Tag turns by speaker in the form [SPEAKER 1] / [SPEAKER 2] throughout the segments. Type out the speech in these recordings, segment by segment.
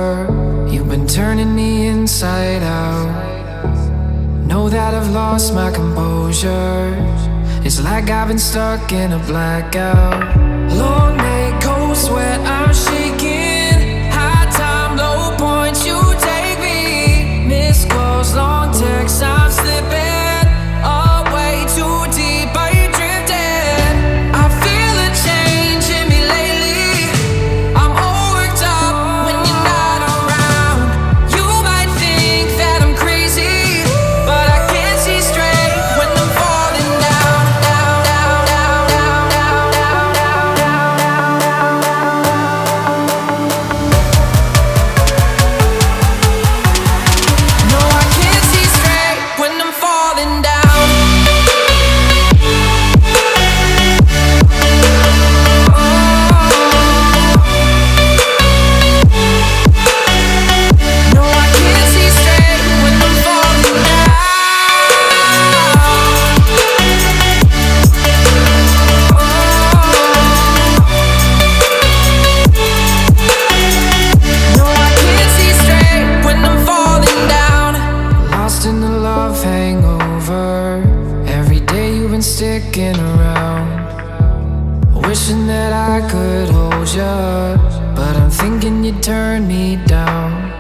[SPEAKER 1] sober. You've been turning me inside out. Know that I've lost my composure. It's like I've been stuck in a blackout. Long night, cold sweat, I'm shaking. High time, low points, you take me. Missed calls, long texts, I'm slipping away too deep. Are you drifting? I feel a change in me lately. I'm all worked up when you're not around. You might think that I'm crazy, but I can't see straight when I'm falling down, down, down, down, down, down, down, down, no, I can't see straight when I'm falling down. No, I can't see straight when I'm falling down. No, I can't see straight when I'm falling down. Lost in the love hangover. Every day you've been sticking around, wishing that I could hold ya, but I'm thinking you'd turn me down.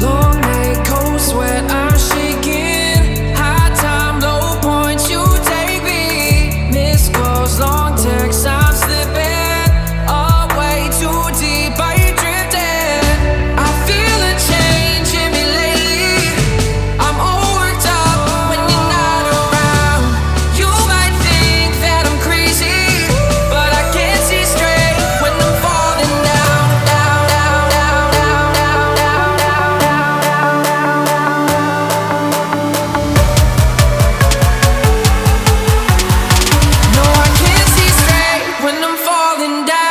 [SPEAKER 1] Long night, cold sweat, I'm shaking. High time, low points, you take me. Missed calls, long texts, I'm slipping away too deep. Are you drifting? I feel a change in me lately. I'm all worked up when you're not around. You might think that I'm crazy, but I can't see straight when I'm falling down, down, down, down, down, down, down, down, no, I can't see straight when I'm falling down.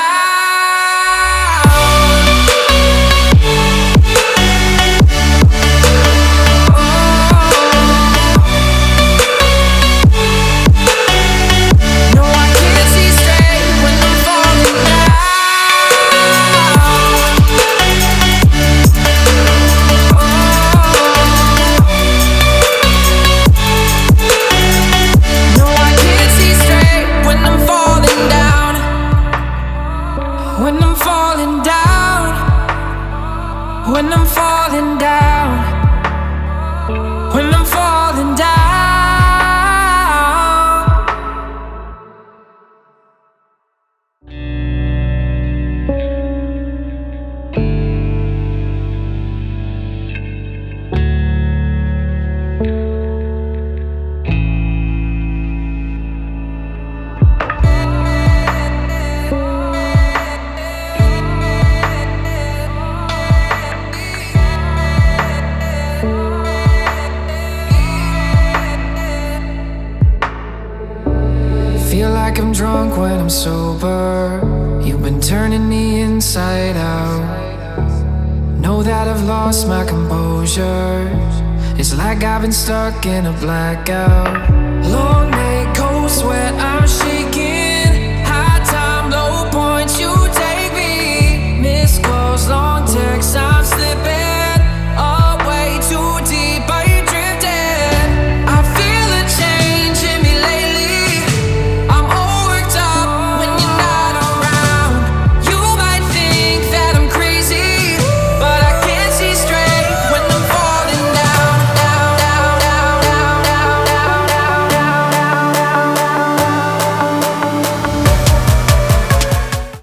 [SPEAKER 1] No, I can't see straight when I'm falling down. No, I can't see straight when I'm falling down. When I'm falling down. When I'm falling down. When I'm falling down. Feel like I'm drunk when I'm sober. You've been turning me inside out. Know that I've lost my composure. It's like I've been stuck in a blackout. Lord,